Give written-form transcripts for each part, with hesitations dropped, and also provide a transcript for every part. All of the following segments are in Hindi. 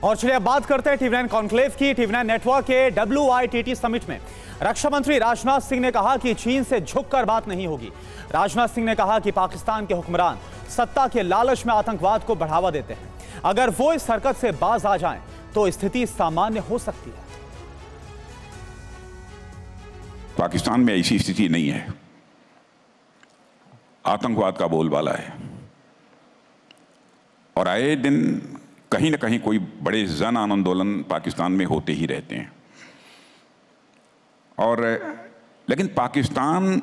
और चलिए अब बात करते हैं टीवी9 कॉन्क्लेव की। टीवी9 नेटवर्क के WITT समिट में रक्षा मंत्री राजनाथ सिंह ने कहा कि चीन से झुककर बात नहीं होगी। राजनाथ सिंह ने कहा कि पाकिस्तान के हुक्मरान सत्ता के लालच में आतंकवाद को बढ़ावा देते हैं। अगर वो इस हरकत से बाज आ जाएं तो स्थिति सामान्य हो सकती है। पाकिस्तान में ऐसी स्थिति नहीं है, आतंकवाद का बोलबाला है और आए दिन कहीं ना कहीं कोई बड़े जन आंदोलन पाकिस्तान में होते ही रहते हैं। और लेकिन पाकिस्तान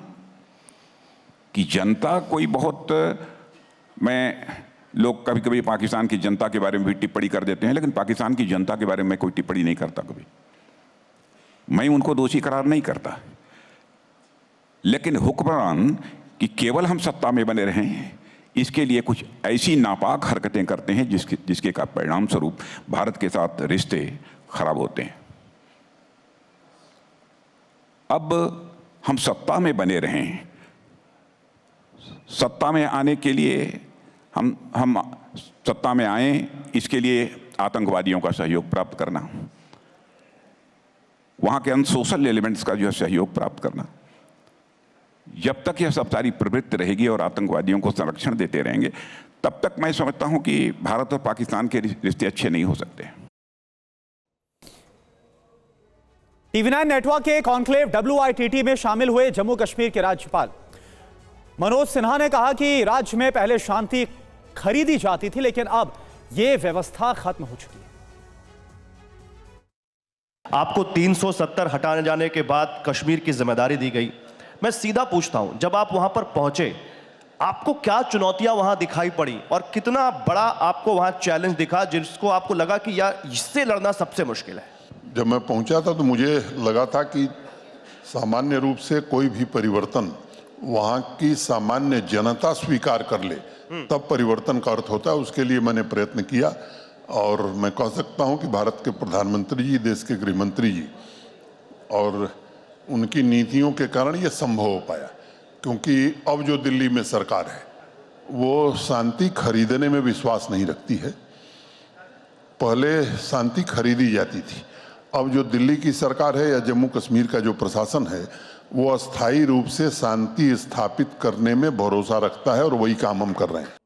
की जनता कोई बहुत, लोग कभी कभी पाकिस्तान की जनता के बारे में भी टिप्पणी कर देते हैं, लेकिन पाकिस्तान की जनता के बारे में कोई टिप्पणी नहीं करता कभी। मैं उनको दोषी करार नहीं करता, लेकिन हुक्मरान कि केवल हम सत्ता में बने रहें इसके लिए कुछ ऐसी नापाक हरकतें करते हैं जिसके का परिणाम स्वरूप भारत के साथ रिश्ते खराब होते हैं। अब हम सत्ता में बने रहें, सत्ता में आने के लिए हम सत्ता में आए, इसके लिए आतंकवादियों का सहयोग प्राप्त करना, वहां के अनसोशल एलिमेंट्स का जो है सहयोग प्राप्त करना, जब तक यह सब सारी प्रवृत्ति रहेगी और आतंकवादियों को संरक्षण देते रहेंगे, तब तक मैं समझता हूं कि भारत और पाकिस्तान के रिश्ते अच्छे नहीं हो सकते। टीवी9 नेटवर्क के कॉन्क्लेव WITT में शामिल हुए जम्मू कश्मीर के राज्यपाल मनोज सिन्हा ने कहा कि राज्य में पहले शांति खरीदी जाती थी, लेकिन अब यह व्यवस्था खत्म हो चुकी है। आपको 370 हटाने जाने के बाद कश्मीर की जिम्मेदारी दी गई। मैं सीधा पूछता हूं, जब आप वहां पर पहुंचे आपको क्या चुनौतियां वहां दिखाई पड़ी और कितना बड़ा आपको वहां चैलेंज दिखा जिसको आपको लगा कि यार इससे लड़ना सबसे मुश्किल है? जब मैं पहुंचा था तो मुझे लगा था कि सामान्य रूप से कोई भी परिवर्तन वहां की सामान्य जनता स्वीकार कर ले तब परिवर्तन का अर्थ होता है। उसके लिए मैंने प्रयत्न किया और मैं कह सकता हूं कि भारत के प्रधानमंत्री जी, देश के गृह मंत्री जी और उनकी नीतियों के कारण ये संभव हो पाया, क्योंकि अब जो दिल्ली में सरकार है वो शांति खरीदने में विश्वास नहीं रखती है। पहले शांति खरीदी जाती थी, अब जो दिल्ली की सरकार है या जम्मू कश्मीर का जो प्रशासन है वो अस्थायी रूप से शांति स्थापित करने में भरोसा रखता है और वही काम हम कर रहे हैं।